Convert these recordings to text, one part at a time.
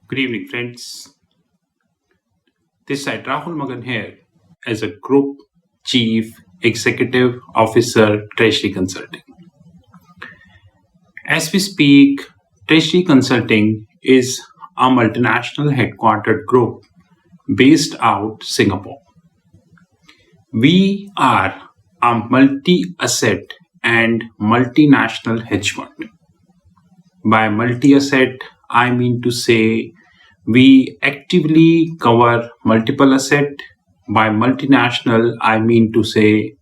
Good evening, friends. This side Rahul Magan here as a Group Chief Executive Officer, Treasury Consulting. As we speak, Treasury Consulting is a multinational headquartered group based out Singapore. We are a multi-asset and multinational hedge fund. By multi-asset, I mean to say we actively cover multiple asset. By multinational, I mean to say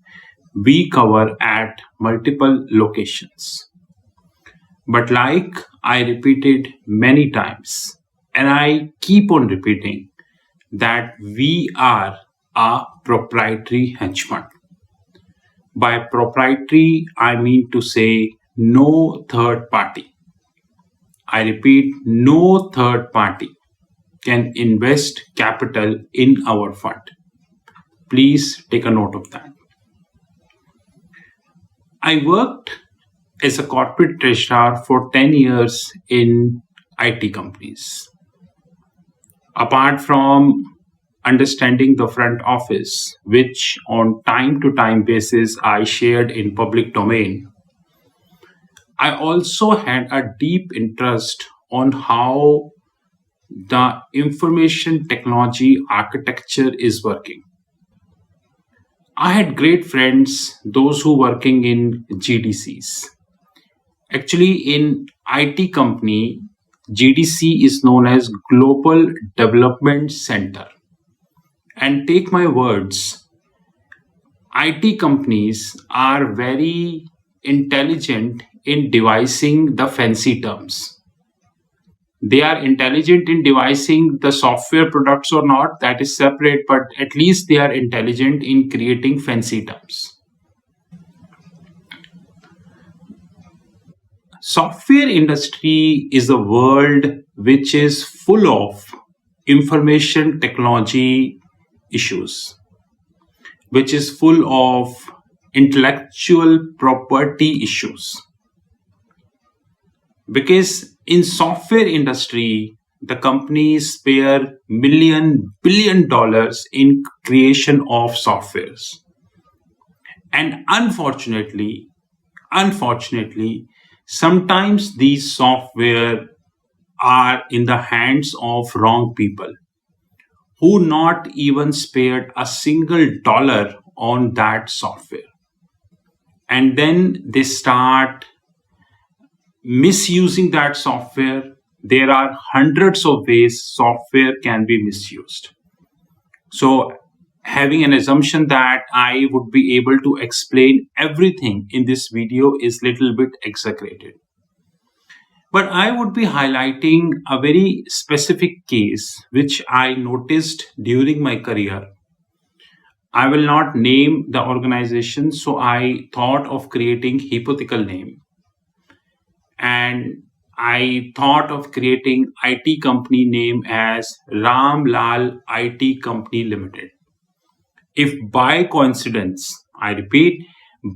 we cover at multiple locations. But like I repeated many times, and I keep on repeating that we are a proprietary hedge fund. By proprietary, I mean to say no third party. I repeat, no third party can invest capital in our fund. Please take a note of that. I worked as a corporate treasurer for 10 years in IT companies. Apart from understanding the front office, which on time to time basis I shared in public domain, I also had a deep interest on how the information technology architecture is working. I had great friends, those who working in GDCs. Actually, in IT company, GDC is known as Global Development Center. And take my words, IT companies are very intelligent in devising the fancy terms. They are intelligent in devising the software products or not, that is separate, but at least they are intelligent in creating fancy terms. Software industry is a world which is full of information technology issues, which is full of intellectual property issues. Because in software industry, the companies spare billion dollars in creation of softwares. And unfortunately, sometimes these software are in the hands of wrong people who not even spared a single dollar on that software. And then they start misusing that software. There are hundreds of ways software can be misused. So having an assumption that I would be able to explain everything in this video is little bit exaggerated. But I would be highlighting a very specific case which I noticed during my career. I will not name the organization, so I thought of creating hypothetical name. And I thought of creating IT company name as Ram Lal IT Company Limited. If by coincidence, I repeat,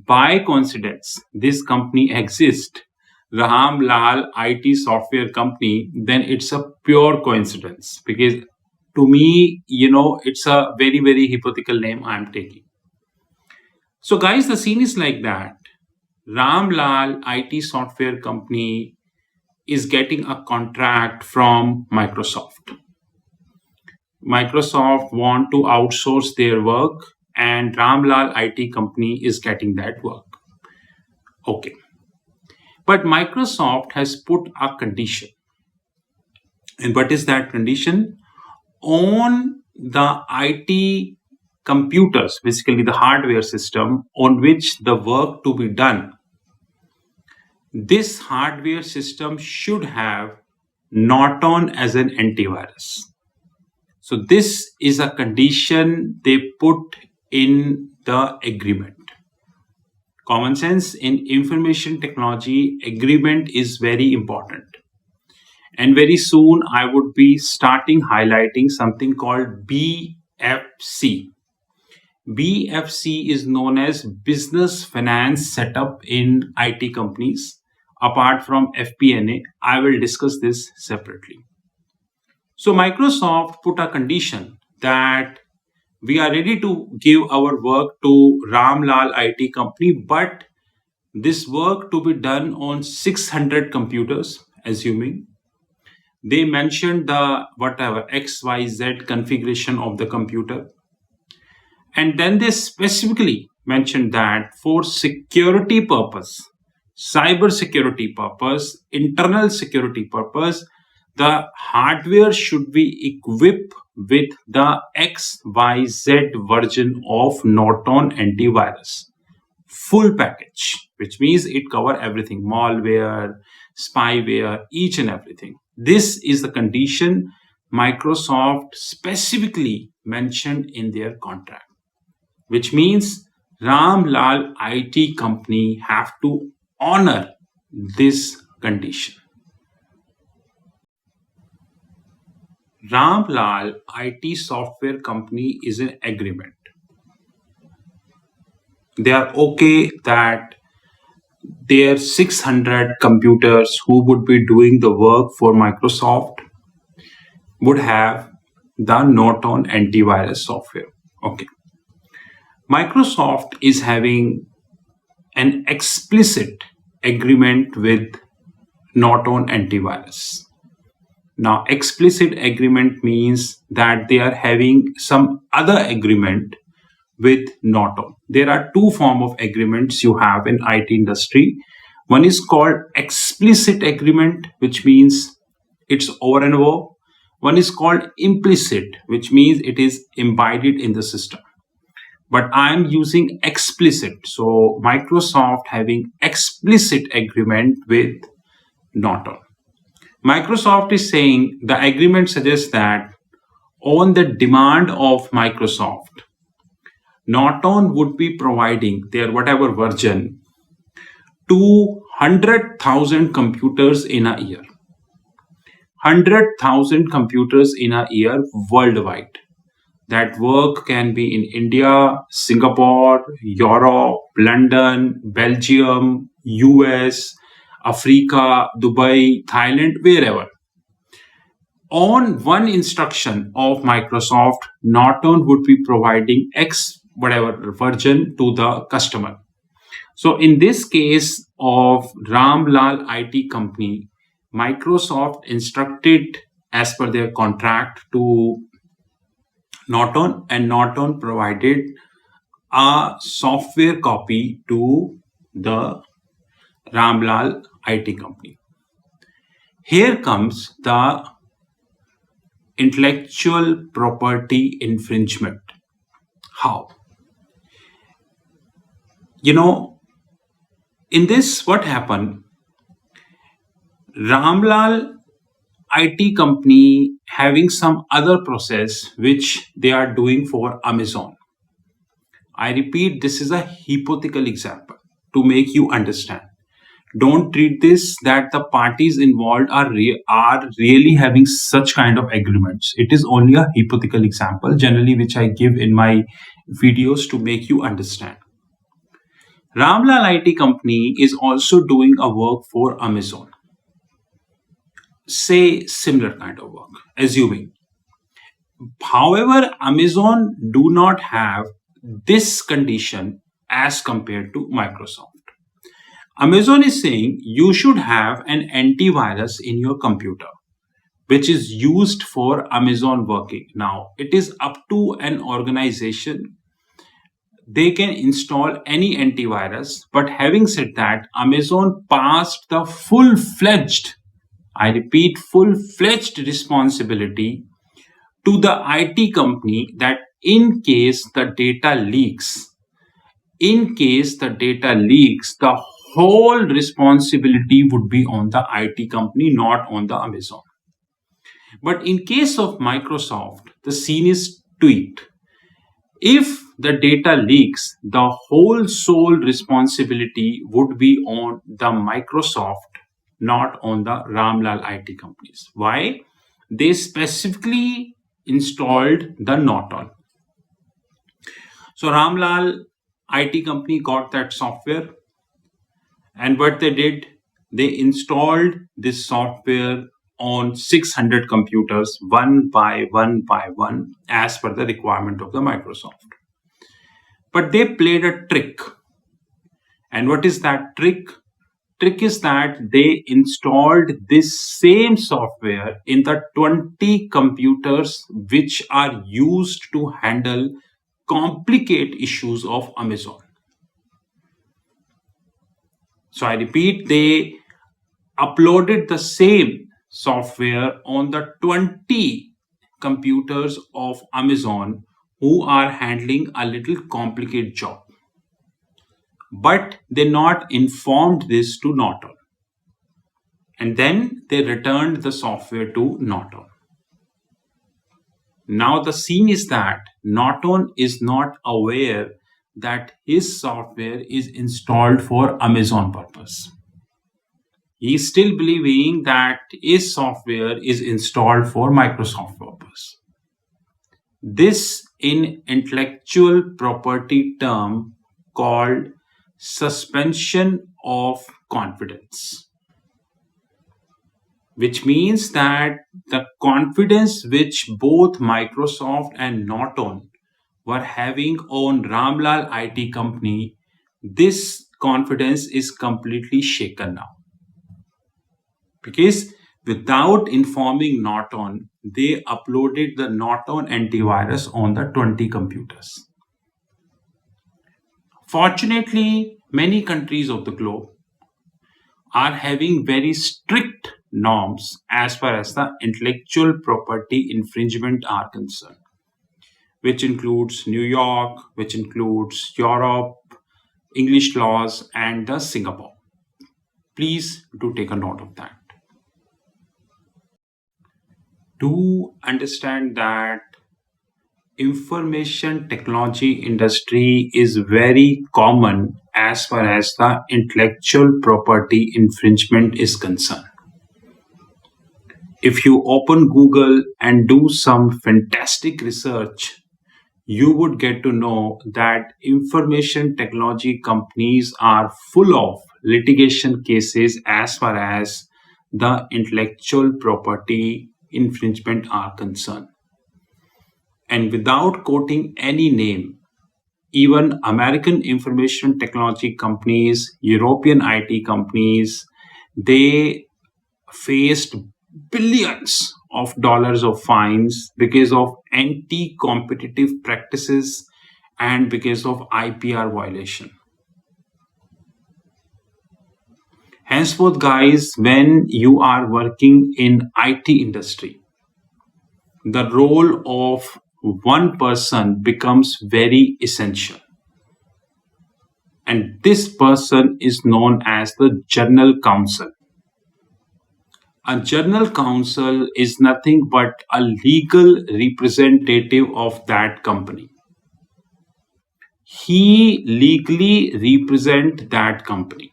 by coincidence, this company exists, Ram Lal IT Software Company, then it's a pure coincidence because to me, it's a very, very hypothetical name I'm taking. So, guys, the scene is like that. Ram Lal IT Software Company is getting a contract from Microsoft. Microsoft want to outsource their work and Ram Lal IT Company is getting that work. Okay. But Microsoft has put a condition. And what is that condition? On the IT computers, basically the hardware system on which the work to be done, this hardware system should have Norton as an antivirus. So this is a condition they put in the agreement. Common sense in information technology, agreement is very important. And very soon I would be starting highlighting something called BFC. BFC is known as Business Finance Setup in IT companies. Apart from FP&A, I will discuss this separately. So Microsoft put a condition that we are ready to give our work to Ramlal IT company, but this work to be done on 600 computers, assuming they mentioned the whatever XYZ configuration of the computer. And then they specifically mentioned that for security purpose, cyber security purpose, internal security purpose, the hardware should be equipped with the XYZ version of Norton antivirus. Full package, which means it cover everything, malware, spyware, each and everything. This is the condition Microsoft specifically mentioned in their contract, which means Ramlal IT company have to honor this condition. Ramlal IT software company is an agreement. They are okay that their 600 computers who would be doing the work for Microsoft would have the Norton antivirus software. Okay. Microsoft is having an explicit agreement with Norton antivirus. Now, explicit agreement means that they are having some other agreement with Norton. There are two forms of agreements you have in IT industry. One is called explicit agreement, which means it's over and over. One is called implicit, which means it is embedded in the system. But I'm using explicit. So Microsoft having explicit agreement with Norton. Microsoft is saying the agreement suggests that on the demand of Microsoft, Norton would be providing their whatever version to 100,000 computers in a year. 100,000 computers in a year worldwide. That work can be in India, Singapore, Europe, London, Belgium, US, Africa, Dubai, Thailand, wherever. On one instruction of Microsoft, Norton would be providing X whatever version to the customer. So in this case of Ramlal IT company, Microsoft instructed as per their contract to Norton, and Norton provided a software copy to the Ramlal IT company. Here comes the intellectual property infringement. How? In this, what happened? Ramlal IT company having some other process which they are doing for Amazon. I repeat, this is a hypothetical example to make you understand. Don't treat this that the parties involved are really having such kind of agreements. It is only a hypothetical example, generally which I give in my videos to make you understand. Ramlal IT company is also doing a work for Amazon. Say similar kind of work, assuming. However, Amazon do not have this condition as compared to Microsoft. Amazon is saying you should have an antivirus in your computer, which is used for Amazon working. Now, it is up to an organization. They can install any antivirus, but having said that, Amazon passed the full-fledged, I repeat, full-fledged responsibility to the IT company that in case the data leaks, the whole responsibility would be on the IT company, not on the Amazon. But in case of Microsoft, the scene is tweaked. If the data leaks, the whole sole responsibility would be on the Microsoft, not on the Ramlal IT companies. Why? They specifically installed the Norton. So Ramlal IT company got that software, and what they did, they installed this software on 600 computers one by one as per the requirement of the Microsoft. But they played a trick. And what is that trick? Trick is that they installed this same software in the 20 computers which are used to handle complicate issues of Amazon. So I repeat, they uploaded the same software on the 20 computers of Amazon who are handling a little complicated job. But they not informed this to Norton. And then they returned the software to Norton. Now the scene is that Norton is not aware that his software is installed for Amazon purpose. He is still believing that his software is installed for Microsoft purpose. This in intellectual property term called suspension of confidence, which means that the confidence which both Microsoft and Norton were having on Ramlal IT company, this confidence is completely shaken now. Because without informing Norton, they uploaded the Norton antivirus on the 20 computers. Fortunately, many countries of the globe are having very strict norms as far as the intellectual property infringement are concerned, which includes New York, which includes Europe, English laws, and the Singapore. Please do take a note of that. Do understand that information technology industry is very common as far as the intellectual property infringement is concerned. If you open Google and do some fantastic research, you would get to know that information technology companies are full of litigation cases as far as the intellectual property infringement are concerned. And without quoting any name, even American information technology companies, European IT companies, they faced billions of dollars of fines because of anti-competitive practices and because of IPR violation. Henceforth, guys, when you are working in IT industry, the role of one person becomes very essential. And this person is known as the general counsel. A general counsel is nothing but a legal representative of that company. He legally represents that company.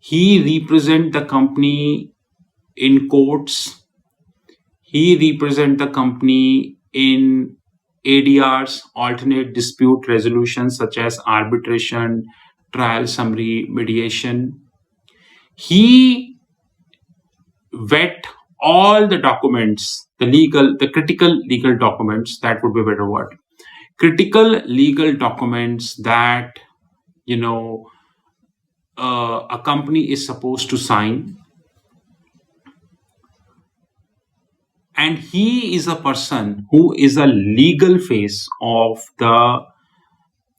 He represents the company in courts. He represents the company in ADRs, alternate dispute resolution, such as arbitration, trial summary, mediation. He vet all the documents, the critical legal documents, that would be a better word. Critical legal documents that, a company is supposed to sign. And he is a person who is a legal face of the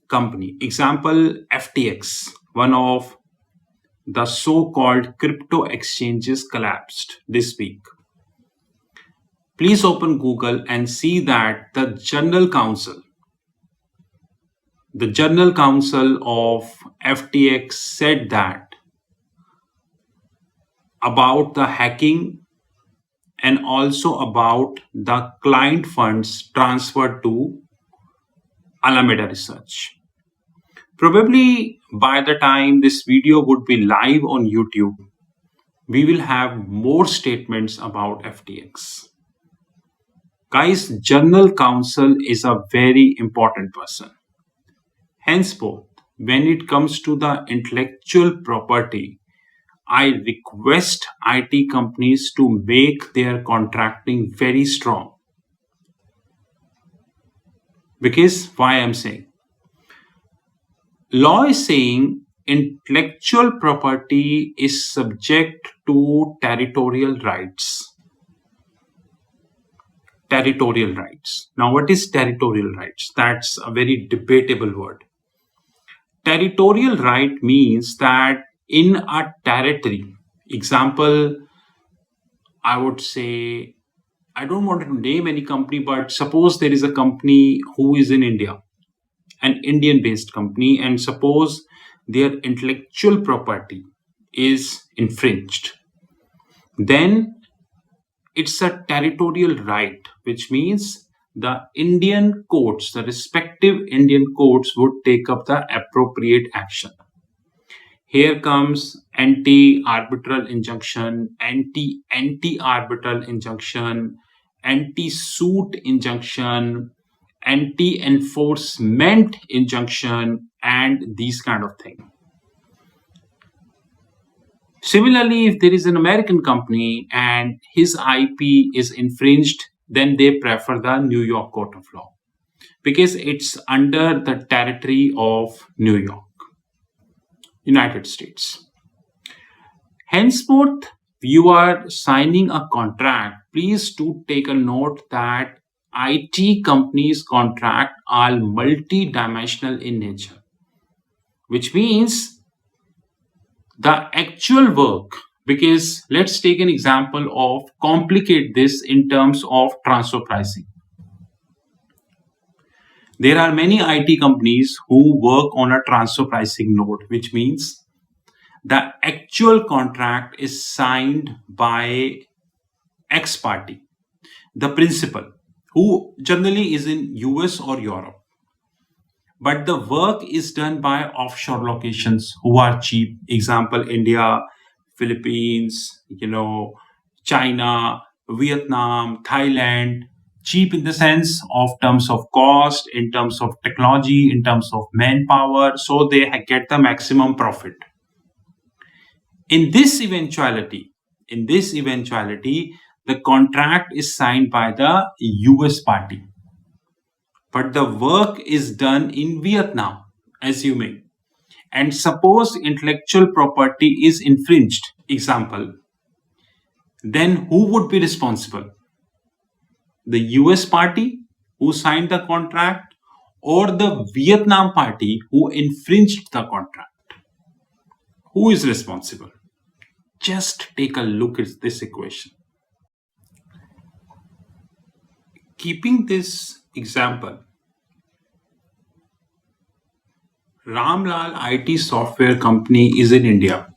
company. Example, FTX, one of the so-called crypto exchanges, collapsed this week. Please open Google and see that the general counsel of FTX said that about the hacking and also about the client funds transferred to Alameda Research. Probably by the time this video would be live on YouTube, we will have more statements about FTX. Guys, general counsel is a very important person. Henceforth, when it comes to the intellectual property, I request IT companies to make their contracting very strong. Because why I'm saying? Law is saying intellectual property is subject to territorial rights. Territorial rights. Now, what is territorial rights? That's a very debatable word. Territorial right means that in a territory, example, I would say, I don't want to name any company, but suppose there is a company who is in India, an Indian based company, and suppose their intellectual property is infringed, then it's a territorial right, which means the Indian courts, the respective Indian courts would take up the appropriate action. Here comes anti-arbitral injunction, anti-arbitral injunction, anti-suit injunction, anti-enforcement injunction, and these kind of things. Similarly, if there is an American company and his IP is infringed, then they prefer the New York Court of Law because it's under the territory of New York, United States. Henceforth, you are signing a contract. Please do take a note that IT companies' contract are multi-dimensional in nature, which means the actual work, because let's take an example of complicate this in terms of transfer pricing. There are many IT companies who work on a transfer pricing node, which means the actual contract is signed by X party, the principal, who generally is in US or Europe. But the work is done by offshore locations who are cheap. Example, India, Philippines, China, Vietnam, Thailand. Cheap in the sense of terms of cost, in terms of technology, in terms of manpower, so they get the maximum profit. In this eventuality, the contract is signed by the US party, but the work is done in Vietnam, assuming. And suppose intellectual property is infringed, example, then who would be responsible? The US party who signed the contract or the Vietnam party who infringed the contract? Who is responsible? Just take a look at this equation. Keeping this example, Ramlal IT software company is in India.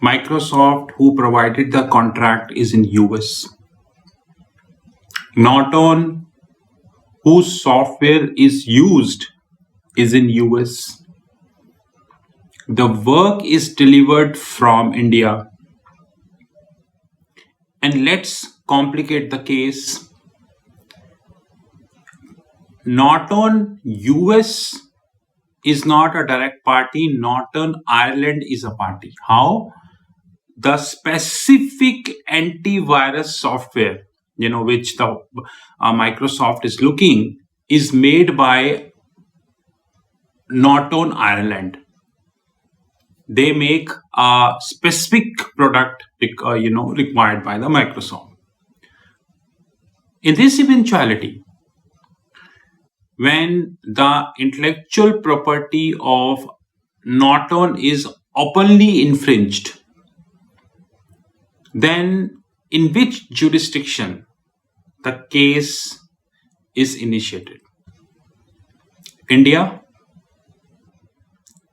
Microsoft, who provided the contract, is in US. Norton, whose software is used, is in US. The work is delivered from India. And let's complicate the case. Norton US is not a direct party. Norton Ireland is a party. How? The specific antivirus software, which the Microsoft is looking, is made by Norton Ireland. They make a specific product, required by the Microsoft. In this eventuality, when the intellectual property of Norton is openly infringed, then in which jurisdiction the case is initiated? India,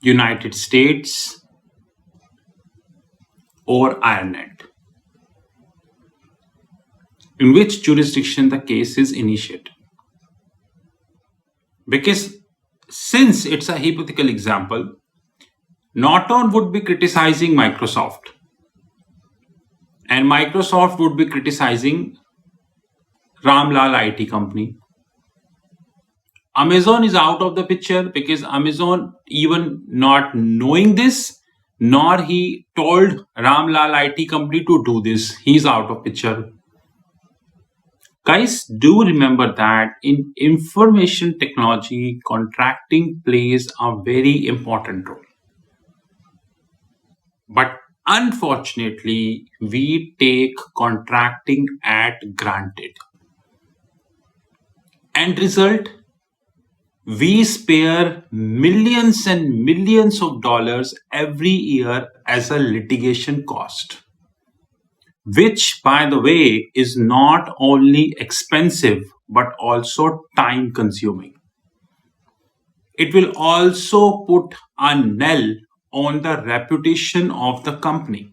United States, or Ireland? In which jurisdiction the case is initiated? Because since it's a hypothetical example, Norton would be criticizing Microsoft, and Microsoft would be criticizing Ramlal IT company. Amazon is out of the picture because Amazon, even not knowing this, nor he told Ramlal IT company to do this. He's out of picture. Guys, do remember that in information technology, contracting plays a very important role. But unfortunately, we take contracting at granted. End result, we spare millions and millions of dollars every year as a litigation cost, which, by the way, is not only expensive but also time consuming. It will also put a knell on the reputation of the company.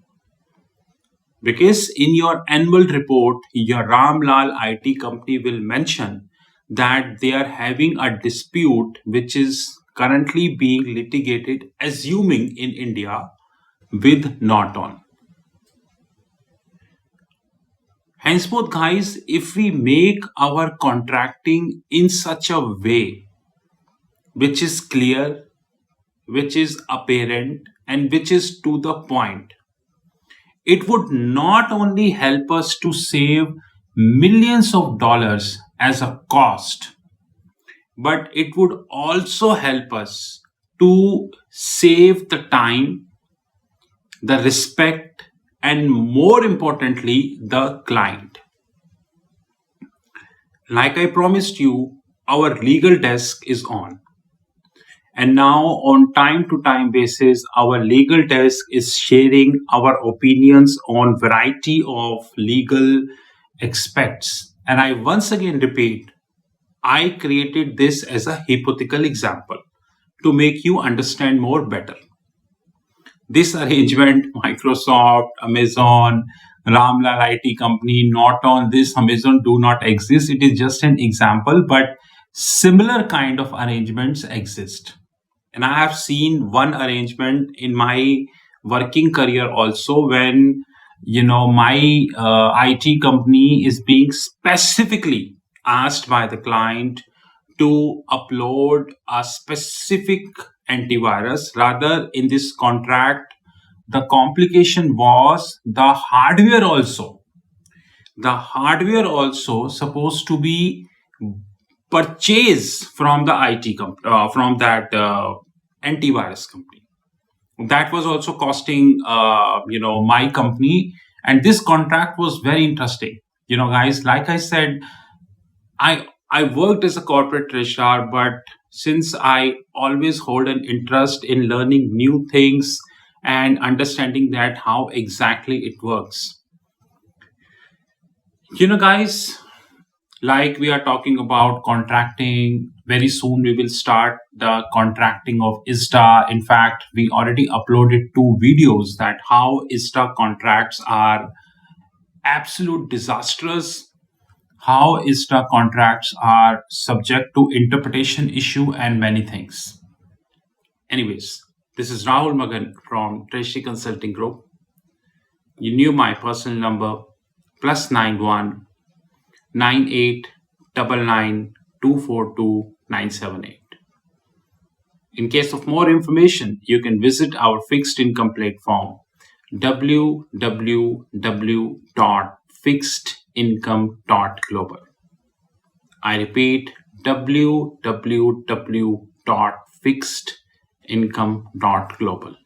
Because in your annual report, your Ramlal IT company will mention that they are having a dispute which is currently being litigated, assuming in India, with Norton. Henceforth, guys, if we make our contracting in such a way which is clear, which is apparent, and which is to the point, it would not only help us to save millions of dollars as a cost, but it would also help us to save the time, the respect, and more importantly, the client. Like I promised you, our legal desk is on. And now, on time to time basis, our legal desk is sharing our opinions on variety of legal aspects. And I once again repeat, I created this as a hypothetical example to make you understand more better. This arrangement, Microsoft, Amazon, Ramlal IT company, not on this Amazon do not exist. It is just an example, but similar kind of arrangements exist. And I have seen one arrangement in my working career also when my IT company is being specifically asked by the client to upload a specific antivirus. Rather, in this contract, the complication was the hardware also supposed to be purchased from the IT company, from that antivirus company. That was also costing my company, and this contract was very interesting. Guys, like I said, I worked as a corporate registrar, but since I always hold an interest in learning new things and understanding that how exactly it works. Guys, like we are talking about contracting, very soon we will start the contracting of ISTA. In fact, we already uploaded 2 videos that how ISTA contracts are absolute disastrous, how ISTA contracts are subject to interpretation issue and many things. Anyways, this is Rahul Magan from Treasury Consulting Group. You knew my personal number +91 9899242978. In case of more information, you can visit our fixed income platform www.fixedincome.global. I repeat, www.fixedincome.global.